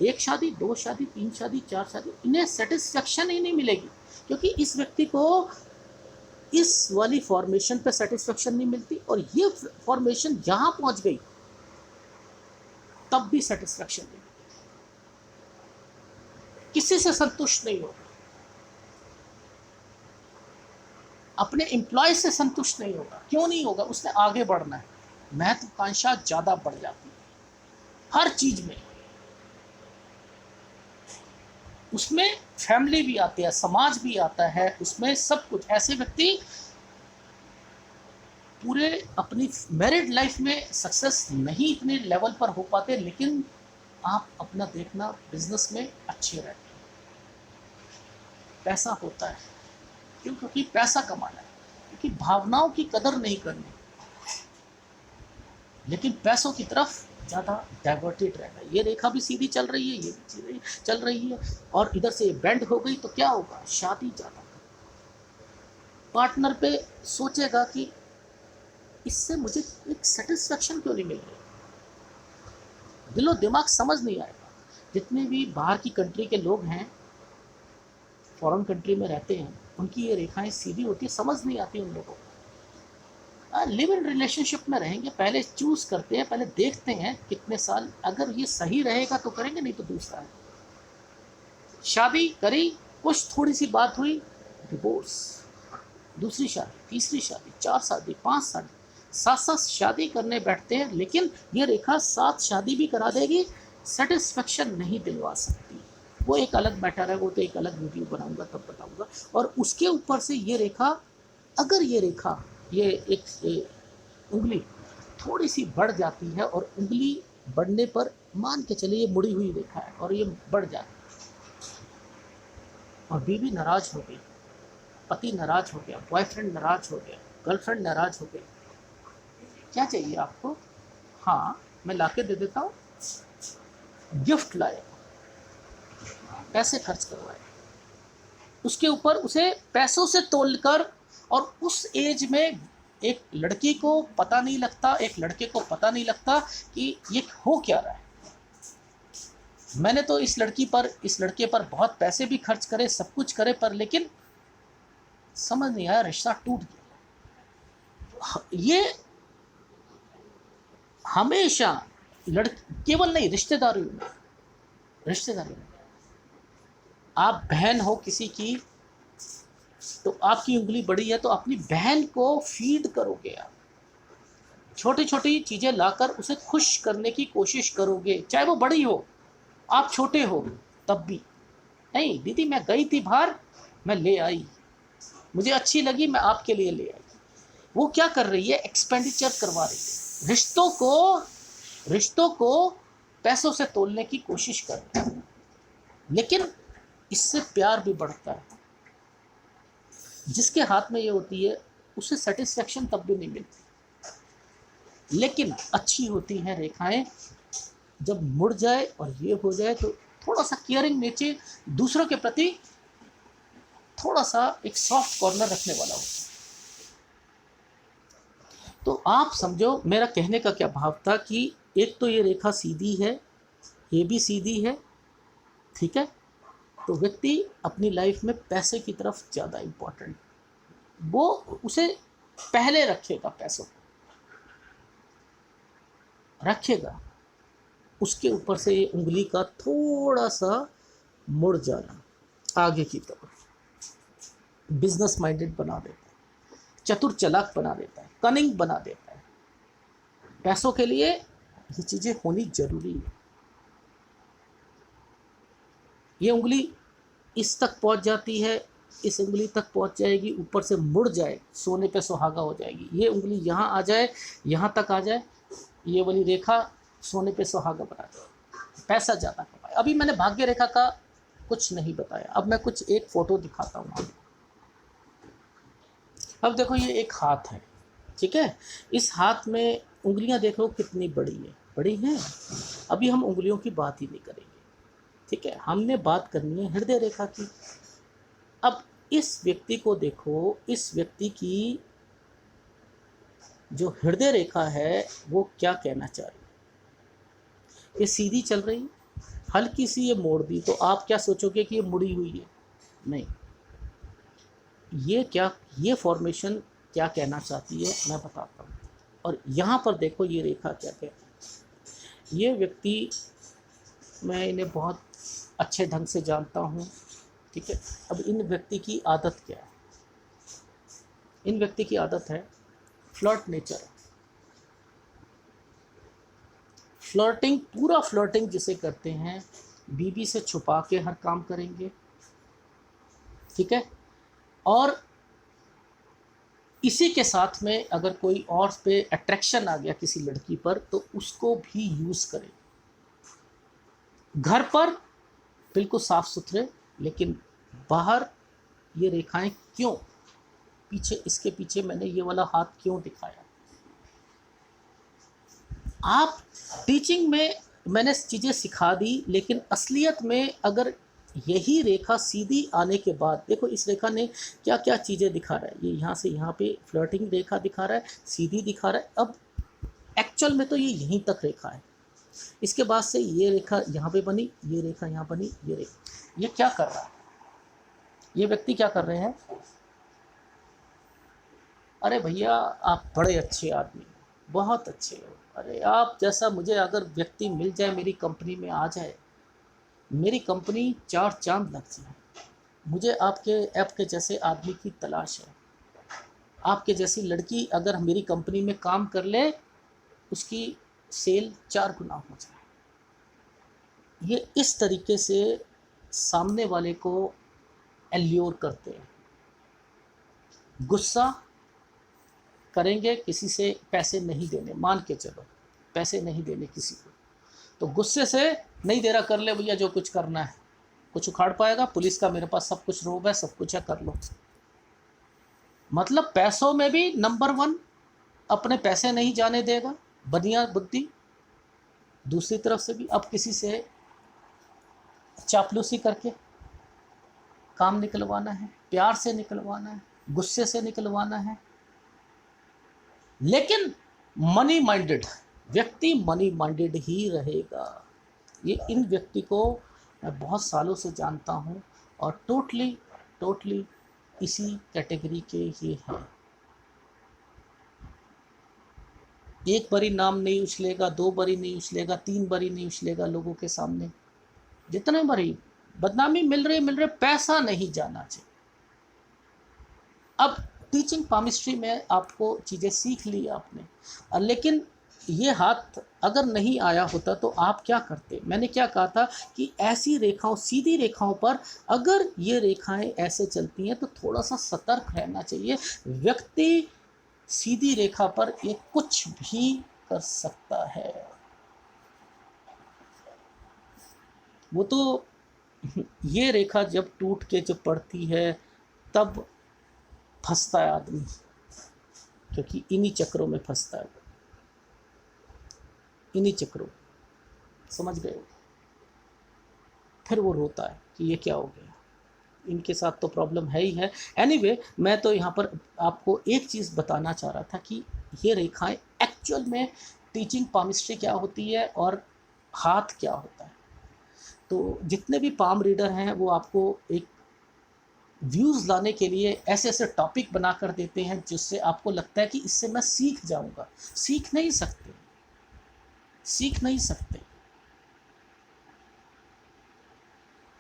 1 शादी 2 शादी 3 शादी 4 शादी, इन्हें सेटिस्फेक्शन ही नहीं मिलेगी, क्योंकि इस व्यक्ति को इस वाली फॉर्मेशन पे सेटिस्फेक्शन नहीं मिलती, और ये फॉर्मेशन यहाँ पहुँच गई तब भी सेटिस्फेक्शन नहीं मिलती, किसी से संतुष्ट नहीं होगा, अपने एम्प्लॉय से संतुष्ट नहीं होगा। क्यों नहीं होगा? उसने आगे बढ़ना है, महत्वाकांक्षा ज़्यादा बढ़ जाती है हर चीज़ में, उसमें फैमिली भी आती है, समाज भी आता है, उसमें सब कुछ। ऐसे व्यक्ति पूरे अपनी मैरिड लाइफ में सक्सेस नहीं इतने लेवल पर हो पाते, लेकिन आप अपना देखना बिजनेस में अच्छे रहते हैं, पैसा होता है। क्यों? क्योंकि पैसा कमाना है, क्योंकि भावनाओं की कदर नहीं करनी, लेकिन पैसों की तरफ ज़्यादा डाइवर्टेड रहना। ये रेखा भी सीधी चल रही है, ये भी सीधी चल रही है, और इधर से बेंड हो गई तो क्या होगा? शादी ज़्यादा, पार्टनर पे सोचेगा कि इससे मुझे एक सेटिस्फेक्शन क्यों नहीं मिल रही, दिलो दिमाग समझ नहीं आएगा। जितने भी बाहर की कंट्री के लोग हैं, फॉरेन कंट्री में रहते हैं, उनकी ये रेखाएं सीधी होती है, समझ नहीं आती उन लोगों को। लिव इन रिलेशनशिप में रहेंगे, पहले चूज करते हैं, पहले देखते हैं कितने साल, अगर ये सही रहेगा तो करेंगे, नहीं तो दूसरा है। शादी करी, कुछ थोड़ी सी बात हुई, डिवोर्स, दूसरी शादी, तीसरी शादी, 4 शादी, 5 शादी, 7 शादी करने बैठते हैं। लेकिन ये रेखा 7 शादी भी करा देगी, सेटिस्फेक्शन नहीं दिलवा सकती। वो एक अलग मैटर है, वो तो एक अलग वीडियो बनाऊंगा तब बताऊंगा। और उसके ऊपर से ये रेखा, अगर ये रेखा, ये एक उंगली थोड़ी सी बढ़ जाती है, और उंगली बढ़ने पर मान के चलिए ये मुड़ी हुई रेखा है और ये बढ़ जाती है, और बीवी नाराज हो गई, पति नाराज हो गया, बॉयफ्रेंड नाराज हो गया, गर्लफ्रेंड नाराज हो गई, क्या चाहिए आपको? हाँ मैं लाके दे देता हूँ, गिफ्ट लाए, पैसे खर्च करवाए, उसके ऊपर उसे पैसों से तोलकर। और उस एज में एक लड़की को पता नहीं लगता, एक लड़के को पता नहीं लगता कि ये हो क्या रहा है। मैंने तो इस लड़के पर बहुत पैसे भी खर्च करे, सब कुछ करे, पर लेकिन समझ नहीं आया, रिश्ता टूट गया। ये हमेशा केवल नहीं, रिश्तेदारी में रिश्तेदारी में। आप बहन हो किसी की, तो आपकी उंगली बड़ी है तो अपनी बहन को फीड करोगे आप, छोटी छोटी चीज़ें लाकर उसे खुश करने की कोशिश करोगे, चाहे वो बड़ी हो, आप छोटे हो तब भी। नहीं दीदी मैं गई थी बाहर, मैं ले आई, मुझे अच्छी लगी, मैं आपके लिए ले आई। वो क्या कर रही है, एक्सपेंडिचर करवा रही है, रिश्तों को पैसों से तोलने की कोशिश कर रही है। लेकिन इससे प्यार भी बढ़ता है। जिसके हाथ में ये होती है उसे सेटिस्फेक्शन तब भी नहीं मिलती। लेकिन अच्छी होती हैं रेखाएं, जब मुड़ जाए और ये हो जाए तो थोड़ा सा केयरिंग नेचर, दूसरों के प्रति थोड़ा सा एक सॉफ्ट कॉर्नर रखने वाला होता है। तो आप समझो मेरा कहने का क्या भाव था कि एक तो ये रेखा सीधी है, ये भी सीधी है, ठीक है। तो व्यक्ति अपनी लाइफ में पैसे की तरफ ज़्यादा इम्पोर्टेंट, वो उसे पहले रखेगा, पैसों को रखेगा। उसके ऊपर से ये उंगली का थोड़ा सा मुड़ जाना आगे की तरफ बिजनेस माइंडेड बना देता है, चतुर चालाक बना देता है, कनिंग बना देता है। पैसों के लिए ये चीज़ें होनी जरूरी है। ये उंगली इस तक पहुंच जाती है, इस उंगली तक पहुंच जाएगी, ऊपर से मुड़ जाए, सोने पे सुहागा हो जाएगी। ये उंगली यहाँ आ जाए, यहाँ तक आ जाए, ये वाली रेखा सोने पे सुहागा बना जाए, पैसा ज़्यादा कमाए। अभी मैंने भाग्य रेखा का कुछ नहीं बताया, अब मैं कुछ एक फ़ोटो दिखाता हूँ आपको। अब देखो ये एक हाथ है, ठीक है। इस हाथ में उंगलियां देखो कितनी बड़ी है, बड़ी हैं। अभी हम उंगलियों की बात ही नहीं करेंगे, ठीक है, हमने बात करनी है हृदय रेखा की। अब इस व्यक्ति को देखो, इस व्यक्ति की जो हृदय रेखा है वो क्या कहना चाह रही है। ये सीधी चल रही, हल्की सी ये मोड़ दी, तो आप क्या सोचोगे कि ये मुड़ी हुई है, नहीं। ये क्या, ये फॉर्मेशन क्या कहना चाहती है मैं बताता हूँ। और यहाँ पर देखो ये रेखा क्या कहती है। ये व्यक्ति, मैं इन्हें बहुत अच्छे ढंग से जानता हूँ, ठीक है। अब इन व्यक्ति की आदत क्या है, इन व्यक्ति की आदत है फ्लर्ट नेचर, फ्लर्टिंग, पूरा फ्लर्टिंग जिसे कहते हैं, बीवी से छुपा के हर काम करेंगे, ठीक है। और इसी के साथ में अगर कोई और पे अट्रैक्शन आ गया किसी लड़की पर तो उसको भी यूज़ करें। घर पर बिल्कुल साफ सुथरे, लेकिन बाहर ये रेखाएं क्यों, पीछे, इसके पीछे मैंने ये वाला हाथ क्यों दिखाया। आप टीचिंग में मैंने चीज़ें सिखा दी, लेकिन असलियत में अगर यही रेखा सीधी आने के बाद, देखो इस रेखा ने क्या क्या चीज़ें दिखा रहा है। ये यहाँ से यहाँ पे फ्लर्टिंग रेखा दिखा रहा है, सीधी दिखा रहा है। अब एक्चुअल में तो ये यहीं तक रेखा है, इसके बाद से ये रेखा यहाँ पे बनी, ये रेखा यहाँ बनी, ये रेखा। ये क्या कर रहा है, ये व्यक्ति क्या कर रहे हैं, अरे भैया आप बड़े अच्छे आदमी हो, बहुत अच्छे हो, अरे आप जैसा मुझे अगर व्यक्ति मिल जाए, मेरी कंपनी में आ जाए, मेरी कंपनी चार चांद लग जाए, मुझे आपके ऐप के जैसे आदमी की तलाश है। आपके जैसी लड़की अगर मेरी कंपनी में काम कर ले, उसकी सेल 4 गुना हो जाए। ये इस तरीके से सामने वाले को एल्योर करते हैं। गुस्सा करेंगे, किसी से पैसे नहीं देने, मान के चलो पैसे नहीं देने किसी को, तो गुस्से से नहीं दे रहा, कर ले भैया जो कुछ करना है, कुछ उखाड़ पाएगा, पुलिस का मेरे पास सब कुछ रोब है, सब कुछ है, कर लो। मतलब पैसों में भी नंबर 1, अपने पैसे नहीं जाने देगा, बनिया बुद्धि। दूसरी तरफ से भी अब किसी से चापलूसी करके काम निकलवाना है, प्यार से निकलवाना है, गुस्से से निकलवाना है। लेकिन मनी माइंडेड व्यक्ति मनी माइंडेड ही रहेगा। ये इन व्यक्ति को मैं बहुत सालों से जानता हूँ और टोटली इसी कैटेगरी के ही हैं। एक बारी नाम नहीं उछलेगा, 2 बारी नहीं उछलेगा, 3 बारी नहीं उछलेगा लोगों के सामने, जितने मरी बदनामी मिल रही, पैसा नहीं जाना चाहिए। अब टीचिंग पामिस्ट्री में आपको चीज़ें सीख ली आपने, लेकिन ये हाथ अगर नहीं आया होता तो आप क्या करते? मैंने क्या कहा था कि ऐसी रेखाओं, सीधी रेखाओं पर अगर ये रेखाएं ऐसे चलती हैं तो थोड़ा सा सतर्क रहना चाहिए। व्यक्ति सीधी रेखा पर ये कुछ भी कर सकता है। वो तो ये रेखा जब टूट के जब पड़ती है तब फंसता है आदमी, क्योंकि इन्हीं चक्रों में फंसता है, इन्हीं चक्रों, समझ गए हो? फिर वो रोता है कि ये क्या हो गया, इनके साथ तो प्रॉब्लम है ही है। एनीवे, मैं तो यहाँ पर आपको एक चीज़ बताना चाह रहा था कि ये रेखाएं एक्चुअल में टीचिंग पामिस्ट्री क्या होती है और हाथ क्या होता है। तो जितने भी पाम रीडर हैं वो आपको एक व्यूज़ लाने के लिए ऐसे ऐसे टॉपिक बना कर देते हैं जिससे आपको लगता है कि इससे मैं सीख जाऊंगा। सीख नहीं सकते, सीख नहीं सकते।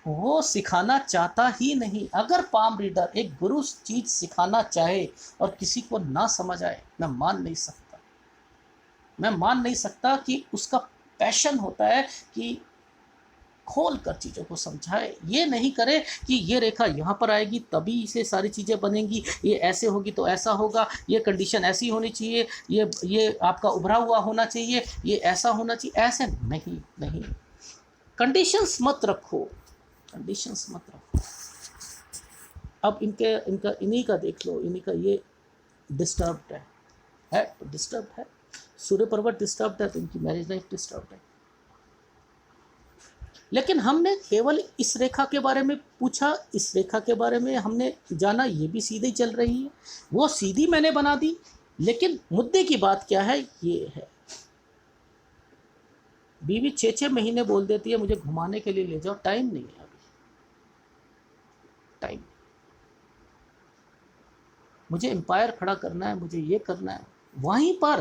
वो सिखाना चाहता ही नहीं। अगर पाम रीडर एक गुरु चीज़ सिखाना चाहे और किसी को ना समझ आए, मैं मान नहीं सकता, मैं मान नहीं सकता कि उसका पैशन होता है कि खोल कर चीज़ों को समझाए। ये नहीं करे कि ये रेखा यहाँ पर आएगी तभी से सारी चीज़ें बनेंगी, ये ऐसे होगी तो ऐसा होगा, ये कंडीशन ऐसी होनी चाहिए, ये आपका उभरा हुआ होना चाहिए, ये ऐसा होना चाहिए। ऐसे नहीं, नहीं, कंडीशंस मत रखो, कंडीशंस मत रखो। अब इनके इनका इन्हीं का देख लो, इन्हीं का ये डिस्टर्ब्ड है तो डिस्टर्ब है। सूर्य पर्वत डिस्टर्ब्ड है तो इनकी मैरिज लाइफ डिस्टर्ब्ड है। लेकिन हमने केवल इस रेखा के बारे में पूछा, इस रेखा के बारे में हमने जाना, ये भी सीधी चल रही है, वो सीधी मैंने बना दी। लेकिन मुद्दे की बात क्या है, ये है बीवी 6-6 महीने बोल देती है मुझे घुमाने के लिए ले जाओ, टाइम नहीं है अभी, टाइम, मुझे एम्पायर खड़ा करना है, मुझे ये करना है। वहीं पर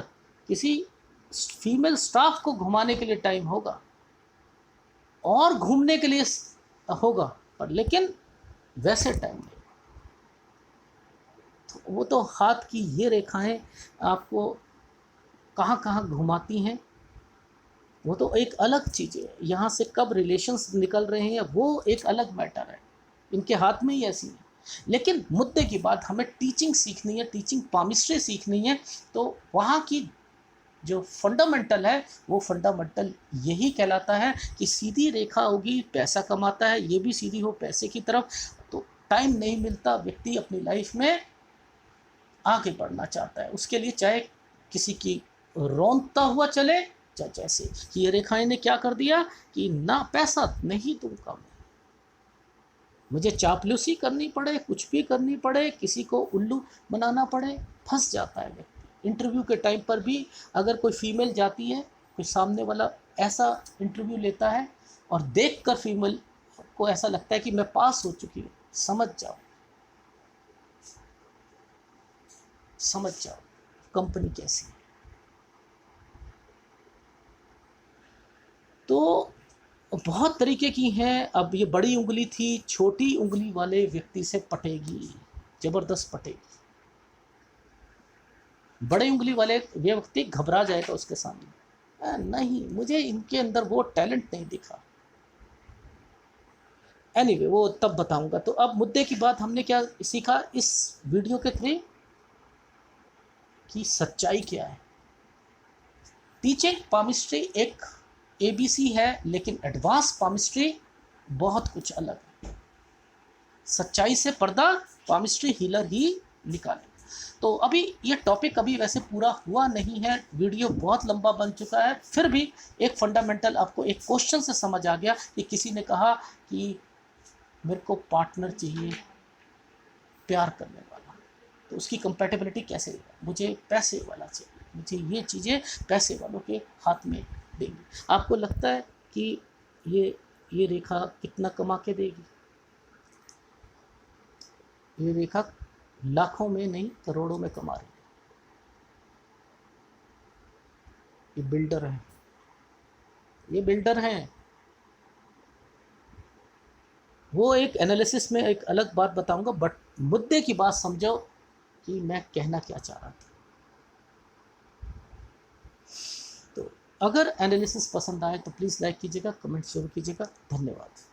किसी फीमेल स्टाफ को घुमाने के लिए टाइम होगा और घूमने के लिए होगा, पर लेकिन वैसे टाइम नहीं। तो वो तो हाथ की ये रेखाएं आपको कहाँ कहाँ घुमाती हैं, वो तो एक अलग चीज़ है। यहाँ से कब रिलेशंस निकल रहे हैं वो एक अलग मैटर है, इनके हाथ में ही ऐसी है। लेकिन मुद्दे की बात, हमें टीचिंग सीखनी है, टीचिंग पामिस्ट्री सीखनी है। तो वहाँ की जो फंडामेंटल है वो फंडामेंटल यही कहलाता है कि सीधी रेखा होगी पैसा कमाता है, ये भी सीधी हो पैसे की तरफ, तो टाइम नहीं मिलता, व्यक्ति अपनी लाइफ में आगे बढ़ना चाहता है। उसके लिए चाहे किसी की रौंदता हुआ चले, चाहे जैसे कि ये रेखाएं ने क्या कर दिया कि ना पैसा नहीं दूंगा, मुझे चापलूसी करनी पड़े, कुछ भी करनी पड़े, किसी को उल्लू बनाना पड़े, फंस जाता है व्यक्ति। इंटरव्यू के टाइम पर भी अगर कोई फीमेल जाती है, कोई सामने वाला ऐसा इंटरव्यू लेता है और देख कर फीमेल को ऐसा लगता है कि मैं पास हो चुकी हूँ, समझ जाओ, समझ जाओ कंपनी कैसी है। तो बहुत तरीके की हैं। अब ये बड़ी उंगली थी, छोटी उंगली वाले व्यक्ति से पटेगी, ज़बरदस्त पटेगी। बड़े उंगली वाले व्यक्ति घबरा जाएगा उसके सामने, नहीं मुझे इनके अंदर वो टैलेंट नहीं दिखा। एनीवे वो तब बताऊंगा। तो अब मुद्दे की बात हमने क्या सीखा इस वीडियो के थ्रू, कि सच्चाई क्या है। टीचिंग पामिस्ट्री एक एबीसी है, लेकिन एडवांस पामिस्ट्री बहुत कुछ अलग है। सच्चाई से पर्दा पामिस्ट्री हीलर ही निकाले। तो अभी ये टॉपिक अभी वैसे पूरा हुआ नहीं है, वीडियो बहुत लंबा बन चुका है, फिर भी एक फंडामेंटल आपको एक क्वेश्चन से समझ आ गया कि किसी ने कहा कि मेरे को पार्टनर चाहिए प्यार करने वाला, तो उसकी कंपैटिबिलिटी कैसे है, मुझे पैसे वाला चाहिए, मुझे ये चीज़ें पैसे वालों के हाथ में देंगी। आपको लगता है कि ये रेखा कितना कमा के देगी? ये रेखा लाखों में नहीं करोड़ों में कमा रही है। ये बिल्डर हैं, ये बिल्डर हैं, वो एक एनालिसिस में एक अलग बात बताऊंगा, बट मुद्दे की बात समझो कि मैं कहना क्या चाह रहा था। तो अगर एनालिसिस पसंद आए तो प्लीज़ लाइक कीजिएगा, कमेंट जरूर कीजिएगा। धन्यवाद।